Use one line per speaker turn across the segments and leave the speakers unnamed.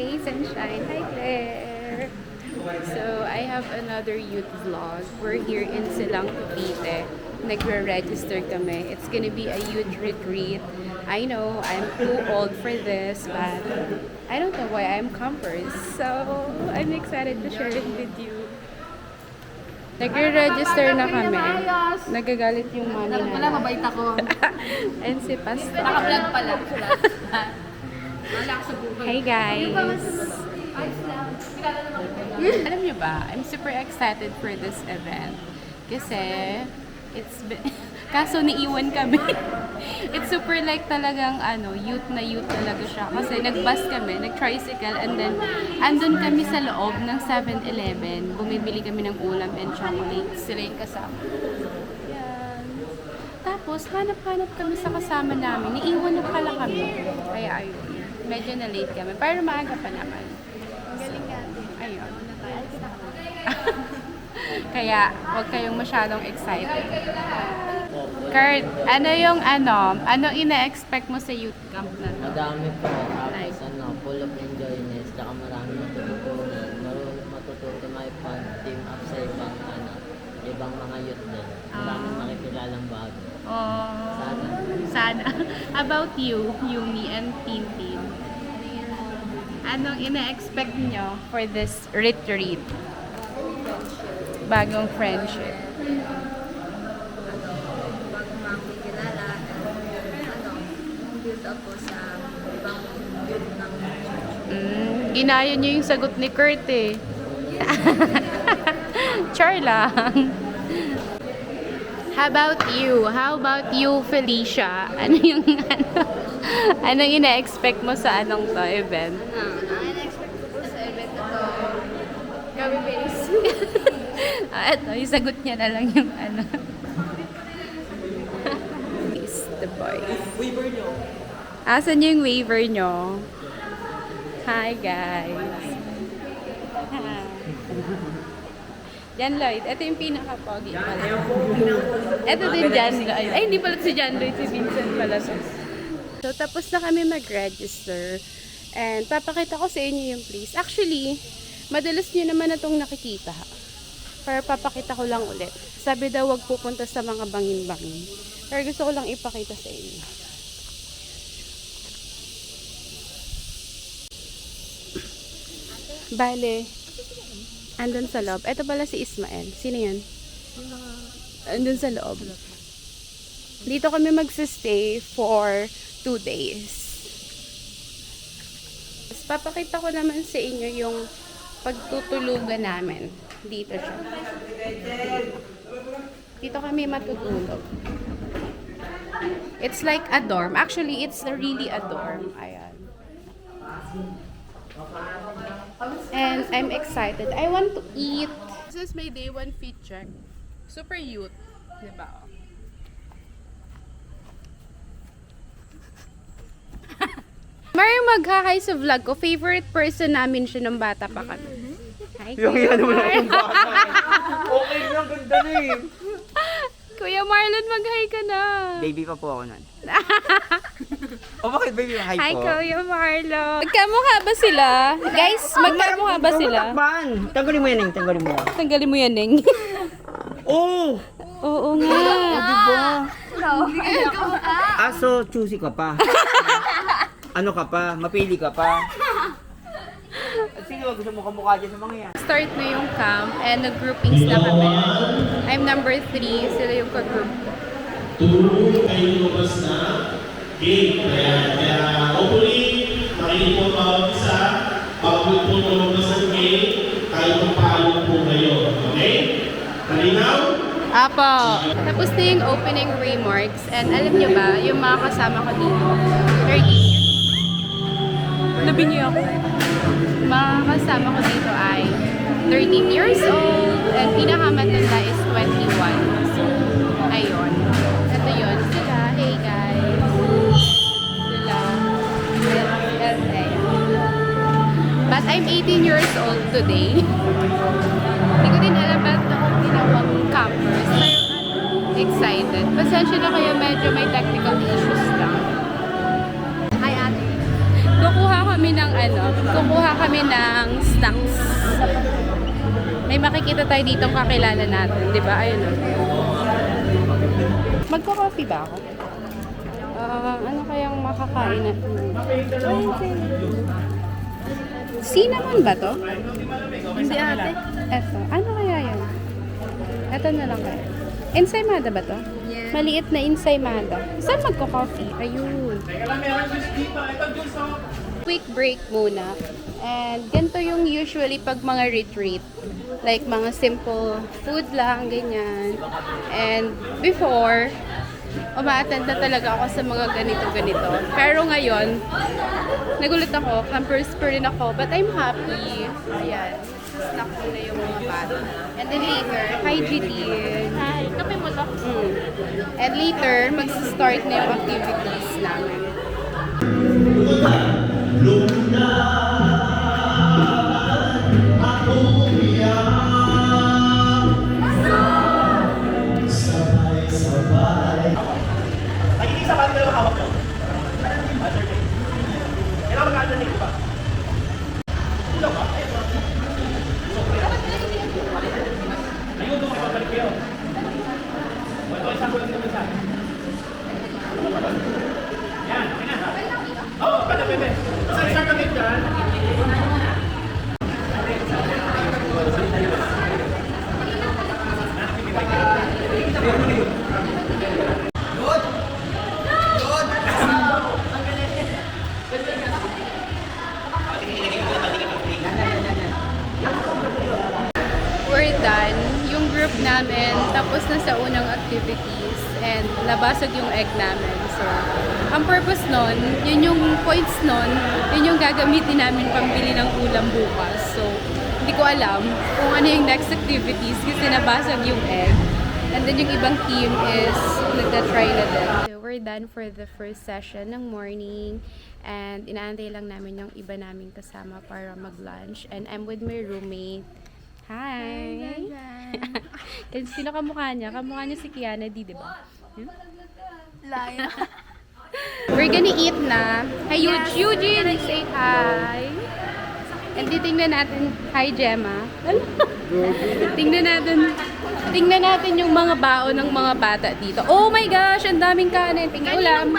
Hey, Sunshine. Hi, Claire. So, I have another youth vlog. We're here in Silang, Cavite. Nagre-register kami. It's gonna be a youth retreat. I know I'm too old for this, but I don't know why I'm campers. So, I'm excited to share it with you. Nagre-register na kami. Nagagalit yung money
Wala,
na.
mabait ako.
And si Pastor.
Naka-vlog pala. Wala ako sa buhay.
Hey guys! Alam niyo ba, I'm super excited for this event. Kasi, kaso niiwan kami. It's super like talagang youth na youth talaga siya. Kasi nag-bus kami, nag-tricycle, and then andun kami sa loob ng 7-Eleven. Bumibili kami ng ulam and chocolates. Sila yung kasama. Yan. Tapos, hanap-hanap kami sa kasama namin. Niiwan na pala kami. Kaya ayun. Medyo na-late kami. Pero maaga pa naman.
Ang galing natin.
Ayun. Kaya, huwag kayong masyadong excited. Kurt, anong ina-expect mo sa youth camp na to?
Madami po, tapos full of enjoyness, tsaka marami matututunan, matututo team up sa ibang mga youth din. Maraming makikilalang bago.
Oh,
Sana.
sana. About you, Yumi and Tintin? Anong ina-expect nyo for this retreat? Bagong friendship.
Bago makikilala, build up po sa ibang build ng
Ginaya nyo yung sagot ni Kurt eh. Char lang. How about you, Felicia? Anong ina-expect mo sa to event?
Ang in-expect ko po sa event na to, gawin very sweet.
Ito, yung sagot niya na lang yung Is the boys.
Waiver nyo.
Asan yung waiver nyo? Hi, guys. Hi. Jan Lloyd. Ito yung pinaka-pogi pala. Ito din Jan Lloyd. Ay, hindi pala si Jan Lloyd. Si Vincent pala. So, tapos na kami mag-register. And, papakita ko sa inyo yung place. Actually, madalas nyo naman na itong nakikita. Pero papakita ko lang ulit. Sabi daw, wag pupunta sa mga bangin-bangin. Pero gusto ko lang ipakita sa inyo. Bale, andun sa loob. Ito pala si Ismael. Sino yan? Andun sa loob. Dito kami magsistay for 2 days. Tapos papakita ko naman sa inyo yung pagtutulugan namin. Dito siya. Dito kami matutulog. It's like a dorm. Actually, it's really a dorm. Ayan. And I'm excited. I want to eat. This is my day 1 fit check. Super youth. Diba? Mario maghahay sa vlog ko. Favorite person namin siya nung bata pa kami. Hi, Kuya Marlon.
Okay lang, ganda na eh.
Kuya Marlon, mag-hi ka na.
Baby pa po ako nun. Bakit baby? Hi po.
Hi, Kuya Marlon. Magkamukha ba sila? Guys, magkamukha ba sila?
Takban! Tanggalin mo yan, Ning. Tanggalin mo.
Tanggalin mo yan, Neng.
Oh!
Oo nga.
Diba?
No.
Aso, choosy ka pa. Ano ka pa? Mapili ka pa. At sino gusto mo kamukha dyan sa mga yan?
Start na yung camp and nag-groupings na kami. I'm number 3. Sila yung ka-group ko.
Tulong kayo lumabas na gate. Kaya hopefully, makinig po bawat isa. Bago po lumabas ng gate, tayo magpaalong po kayo. Okay? Kalinaw?
Apo. Tapos na yung opening remarks. And alam nyo ba, yung mga kasama ko dito, 30. Labi niyo ako. Mga kasama ko dito ay 13 years old and pinakamatanda is 21. So, ayun. Ito yun. Sila. Hey guys. Sila. But I'm 18 years old today. Hindi ko din alam ba't ako tinawag campers. Pero excited. Pasensya na kayo, medyo may technical issues lang.
Hi, ate.
Kukuha kami ng kami ng snacks. May makikita tayo dito ang kakilala natin, di ba? Ayun o. Magko-coffee ba ako? Ano kayang makakain natin? Cinnamon ba to?
Hindi ate.
Eto. Ano kaya yan? Eto na lang kaya. Ensaymada ba to?
Yeah.
Maliit na ensaymada. Saan magko-coffee? Ayun. Quick break muna. And ganito yung usually pag mga retreat. Like mga simple food lang, ganyan. And before, umaattend na talaga ako sa mga ganito-ganito. Pero ngayon, nagulat ako, campers pa rin ako, but I'm happy. Ayan, snack ko na yung mga bata. And then later, hi GT. Hi, kape mo to? And later, mag-start na yung activities namin. We're done. Yung group namin, tapos na sa unang activities and nabasag yung egg namin. So, ang purpose nun, yun yung points nun, yun yung gagamitin namin pambili ng ulam bukas. So, hindi ko alam kung ano yung next activities kasi nabasag yung egg. And then yung ibang team is nagta-try na din. So, we're done for the first session ng morning. And inaantay lang namin yung iba naming kasama para mag-lunch. And I'm with my roommate. Hi! Kasi sino kamukha niya? Kamukha niya si Kiana D, di ba?
Laya.
We're gonna eat na. Hi, Eugene! Say hi! And titingnan natin. Hi, Gemma. Tingnan natin yung mga baon ng mga bata dito. Oh my gosh! Ang daming kanin. Tingnan ulam.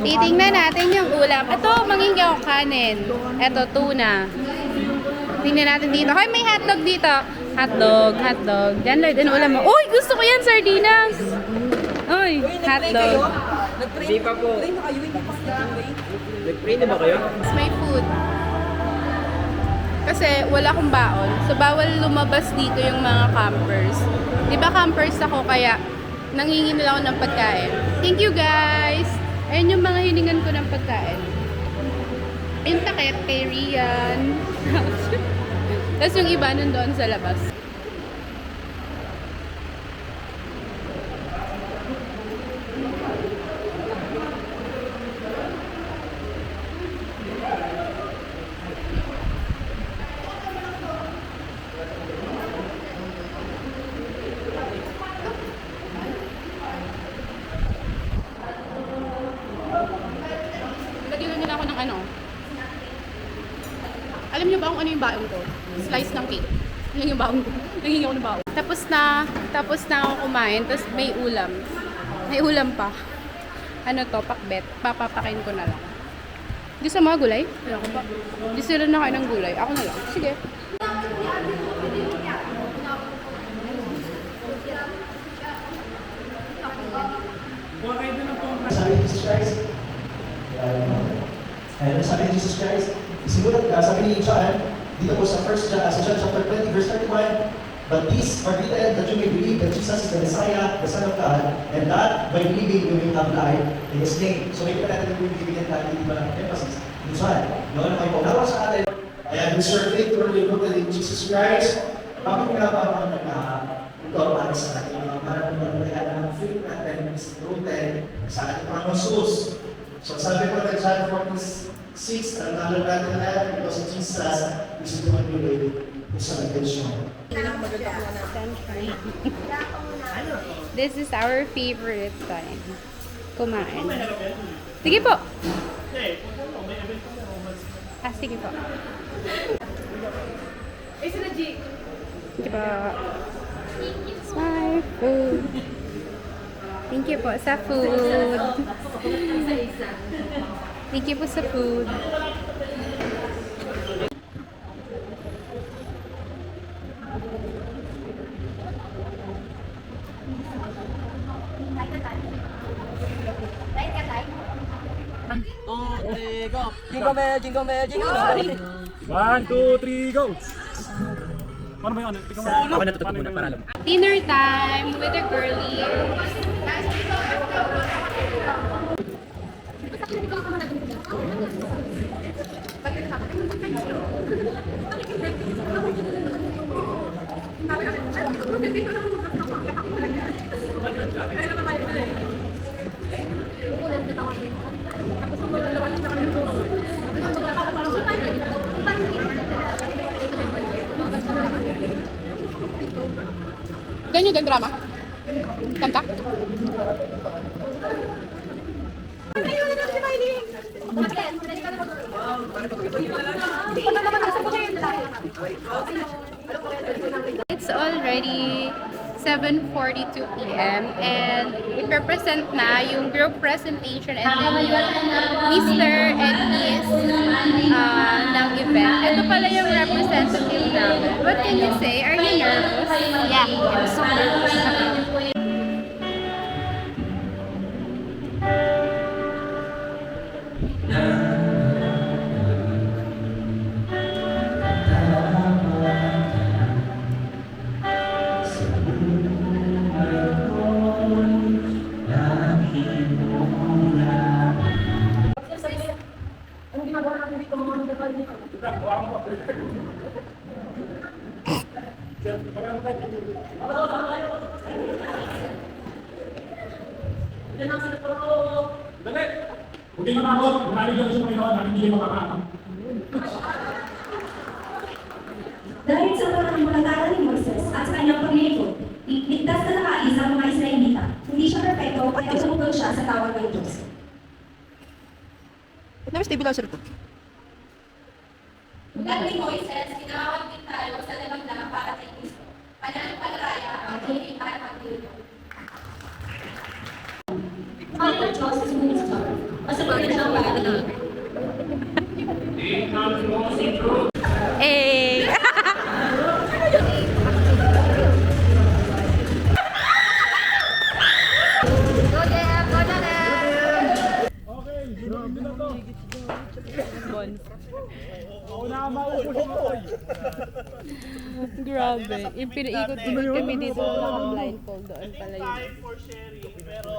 Titingnan natin yung ulam. Ito, mangingin ako kanin. Ito, tuna. Tingnan natin dito. Hoy, may hotdog dito. Hotdog. Diyan, Lloyd, ano ulam mo? Uy, gusto ko yan, sardinas. Uy, hotdog.
Hindi pa po. Nag-pray na ba kayo?
It's my food. Kasi wala akong baon. So, bawal lumabas dito yung mga campers. Di ba campers ako, kaya nangingin nila ako ng pagkain. Thank you, guys! Ayun yung mga hiningan ko ng pagkain. Yung takip kay Rian. Tapos yung iba doon sa labas. Nilagyan nila ako ng ano. Alam niyo ba kung ano yung baon ko? Slice ng cake. Yun yung baon ko. Nanghingi ako ng baon. Tapos na ako kumain. Tapos may ulam. May ulam pa. Ano to? Pakbet. Papapakain ko na lang. Di sa mga gulay? Wala ko pa. Di sila na kain ng gulay. Ako na lang. Sige.
Sabi ni Jesus Christ, sabi ni Jesus Christ, isimulat ka, sabi ni John, dito po sa John chapter 20, verse 31, but these are written that you may believe that Jesus is the Messiah, the Son of God, and that by believing you may have life in His name. So may natin yung bibigyan natin di ba ng emphasis ni John. Noon na may paunawa sa atin, kaya we serve faithfully rooted in Jesus Christ, bakit nga ba mga ito para sa ating mga para pagpapalayan ng faith natin is rooted sa ating Panginoon Jesus. So sabi ko na John 46, ang talo natin na because Jesus is the one who made sa attention.
This is our favorite time. Kumain. Sige po. sige po.
Eh, sila G.
Sige po. My food. Thank you po sa food. Thank you po sa food.
Jingle bell, jingle bell, jingle bell.
1, 2, 3, go! Paano ba yun? Ako natututo muna para alam.
Dinner time with the girlies. Ganyan yung drama. Kanta. It's already 7:42 p.m. and it represent na yung group presentation and then yung Mr. and Miss ng event. Ito pala yung representative namin. What can you say? Are you nervous? Yeah, I'm so nervous.
Dali! Huwag kayo matakot. Marami lang sa Panginoon na hindi kayo makakama.
Dahil sa pananampalataya ni Moises at sa kanyang paglilingkod, ligtas na nakais ang mga Israelita. Hindi siya perfecto kaya sumunod siya sa tawag ng Diyos. Mula ni Moises, tinawag din tayo sa damagdamag para kay Kristo. Pananampalataya ang hiling at paglilingkod. Ang Diyos is minister. Masabagin siya ang pagkakataon.
Eh. Grabe. Yung pinaikot-ikot kami dito naka-blindfold doon pala yun.
Time for sharing. Pero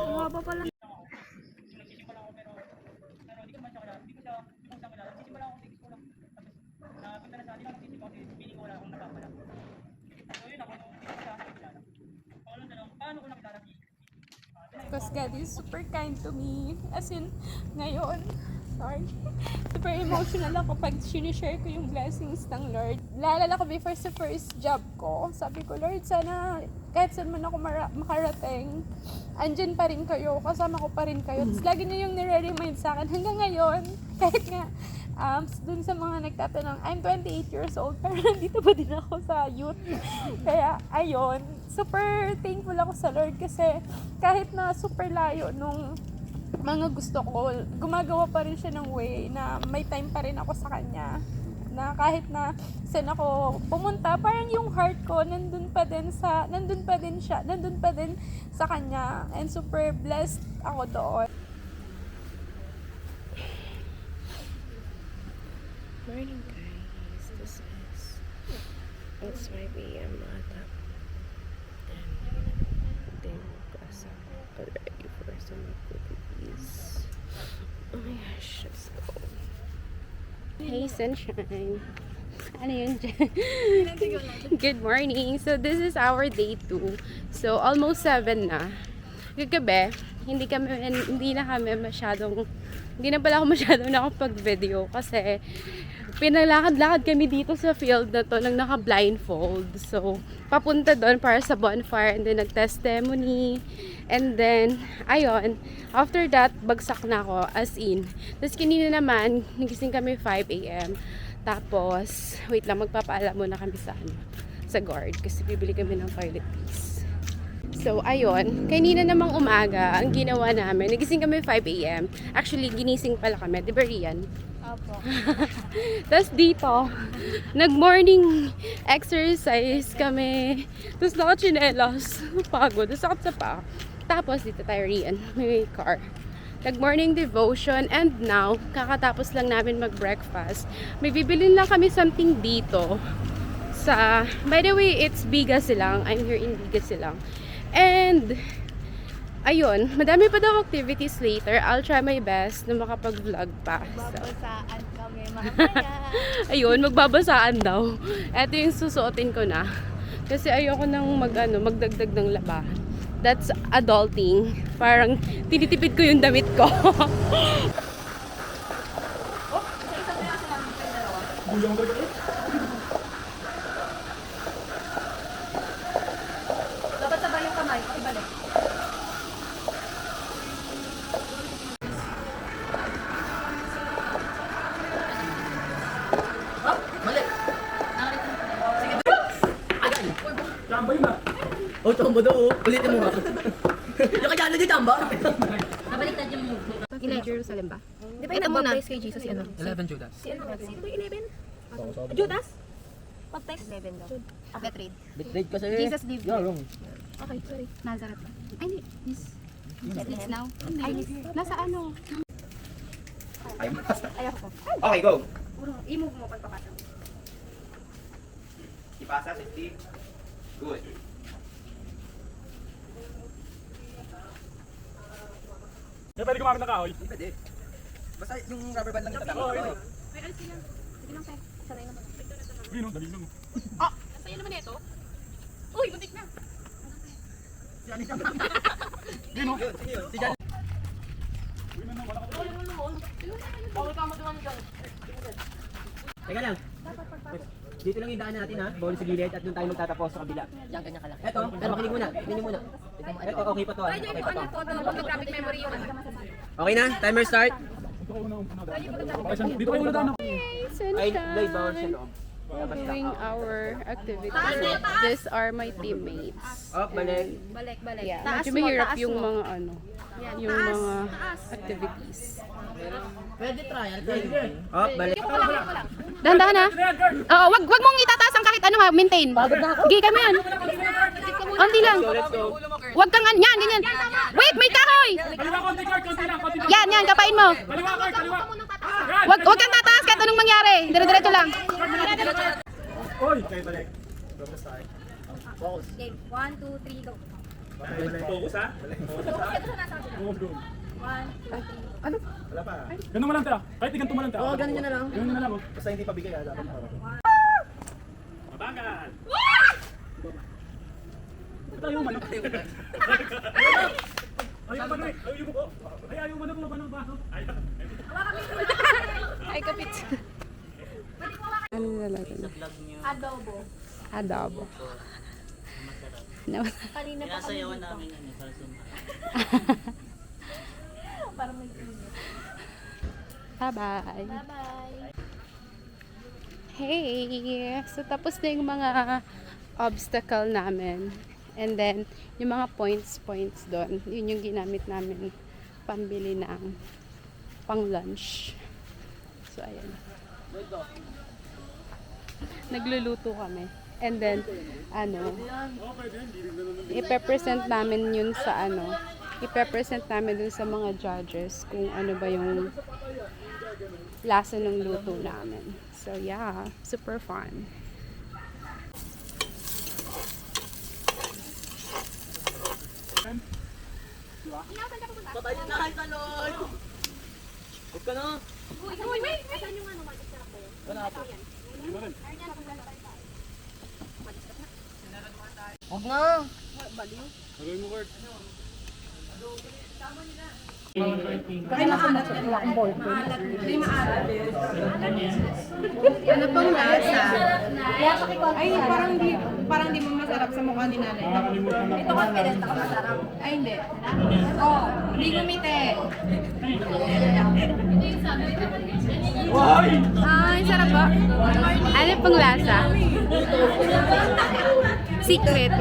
Because God is super kind to me. As in, ngayon, sorry, super emotional ako pag sinishare ko yung blessings ng Lord. Naalala ko before sa first job ko, sabi ko, Lord, sana kahit saan man ako makarating, andyan pa rin kayo, kasama ko pa rin kayo. Tapos lagi niya yung nire-remind sa akin hanggang ngayon, kahit nga, dun sa mga nagtatanong, I'm 28 years old, pero nandito pa din ako sa youth. Kaya, ayun, super thankful ako sa Lord kasi kahit na super layo nung mga gusto ko, gumagawa pa rin siya ng way na may time pa rin ako sa Kanya. Na kahit na saan ako pumunta, parang yung heart ko nandun pa din sa Kanya. And super blessed ako doon.
Morning guys, this is it's 5 a.m. ata and then class ako ready for some cookies. Oh my gosh, let's go. Hey sunshine, ano yun dyan? Good morning. So this is our day 2, so almost 7 na. Kagabi hindi na kami masyadong hindi na pala ako masyado nakapag-video kasi pinalakad-lakad kami dito sa field na to nang naka-blindfold. So, papunta doon para sa bonfire and then nag-testimony. And then, ayun, after that, bagsak na ako as in. Tapos kanina naman, nagising kami 5 a.m. Tapos, wait lang, magpapaalam muna kami sa sa guard kasi bibili kami ng toilet piece. So, ayun. Kanina namang umaga, ang ginawa namin, nagising kami 5 a.m. Actually, ginising pala kami. Di ba, Rian?
Opo.
Tapos dito, nag-morning exercise kami. Tapos naka-chinelas. Pagod. Sakit sa paa. Tapos dito tayo, Rian. May car. Nag-morning devotion. And now, kakatapos lang namin mag-breakfast. May bibilin lang kami something dito. By the way, it's Bigas silang. I'm here in Bigas silang. And, ayun, madami pa daw activities later. I'll try my best na makapag-vlog pa. So,
Babasaan kami mamaya.
ayun, magbabasaan daw. Ito yung susuotin ko na. Kasi ayoko nang magdagdag ng laba. That's adulting. Parang tinitipid ko yung damit ko.
Dapat sabay yung kamay, ibalik.
Chambay na.
Oh, chamba daw. Ulitin mo nga. Yung kaya na dyan, chamba.
Nabaliktad yung move.
Ilan? Jerusalem ba?
Di ba yung nag-baptize kay Jesus si ano?
11 Judas.
Sino ba yung 11? Judas? Baptize? 11 daw.
Betrayed.
Betrayed kasi.
Jesus lived.
Yeah, wrong.
Okay, sorry. Nazareth ba? Ay, hindi. It's now? Ay, nasa ano?
Ayaw ko.
Okay, go.
I-move mo pagpapasok.
Ipasa, 60. Good.
Kaya pwede gumamit ng kahoy.
Pwede. Basta yung rubber band lang yung tatama.
Sige lang, tayo. Sanay naman.
Uy, no, dali lang.
Sa'yo naman ito. Uy, buntik na.
Uy, no.
Si Jan.
Teka lang. Dito lang yung daan natin ha. Bawal sa gilid at doon tayo magtatapos sa kabila.
Diyan ganyan ka lang.
Eto, pero makinig muna. Makinig muna. Eto, okay pa to ha. Okay pa to.
Photographic memory yung
Okay na? Timer start.
Dito kayo na.
Ay, guys, bawal sa loob.
Doing our activities. These are my teammates.
Up, balik.
balik.
Yeah,
Taas
medyo
mo,
mahirap
taas
yung
mo.
mga yung
taas,
mga
taas.
activities.
Pwede trial. Pwede.
Up, balik.
Dahan-dahan ha. Oo, wag mong itataas ang kahit ano ha, maintain. Sige kami yan. Onti lang.
Let's go.
Wag kang yan, ganyan. Wait, may kahoy.
Kaliwa, konti card, konti lang, konti lang.
Yan, kapain mo.
Kaliwa, card, kaliwa.
Wag kang tataas kahit anong mangyari. Dire-diretso lang.
Oy, kayo balik.
Game. 1, 2, 3, go.
Focus ha? Focus go.
1, 2, 3.
Wala pa.
Ganun mo lang tayo. Kahit iganto mo lang tayo.
Oo, ganun nyo na lang.
Ganun na lang oh.
Basta hindi pa bigay ha. Dapat para.
Mabagal. Ayaw man. Ayaw man. Ayaw mo ko. Ayaw mo na po ba ng baso? Ayaw.
Ay, kapit. Ano nilalagay?
Adobo.
Adobo.
Kanina pa kami dito.
namin ano, para sumama.
Para may
Bye-bye.
Bye-bye.
Hey! So, tapos na yung mga obstacle namin. And then, yung mga points doon, yun yung ginamit namin pambili ng pang-lunch. So, ayan. Nagluluto kami. And then, ipe-present namin yun sa ipe-present namin dun sa mga judges kung ano ba yung lasa ng luto namin. So, yeah, super fun.
Patay na kahit talon! Huwag ka na!
Uy, wait! Asan yung ano?
Huwag na!
Gagawin mo, Kurt.
Ano pong lasa? Ay, parang di mo masarap sa mukha ni nanay. Ito confident ako masarap. Ay, hindi. Oh, hindi gumite. Ay, sarap ba? Ano pong lasa? Secret.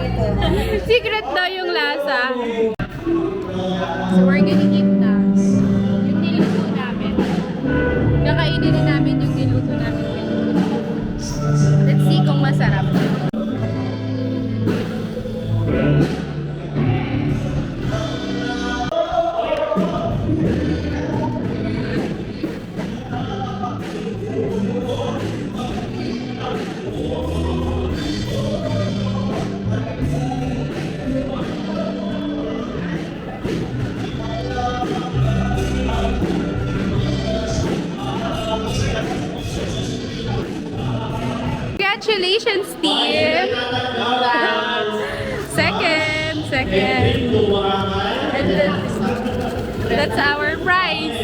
Secret daw yung lasa. So we're gonna eat na yung niluto namin. Kakainin na namin yung niluto namin. Let's see kung masarap. Congratulations, Steve! Second. And that's our prize.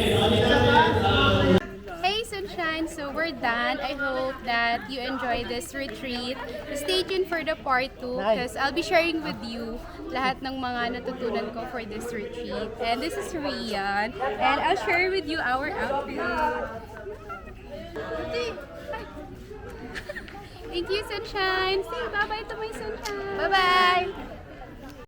Hey, Sunshine! So we're done. I hope that you enjoy this retreat. Stay tuned for the part 2 because I'll be sharing with you lahat ng mga natutunan ko for this retreat. And this is Rian. And I'll share with you our outfit. Thank you, Sunshine. Say bye-bye to my Sunshine. Bye-bye.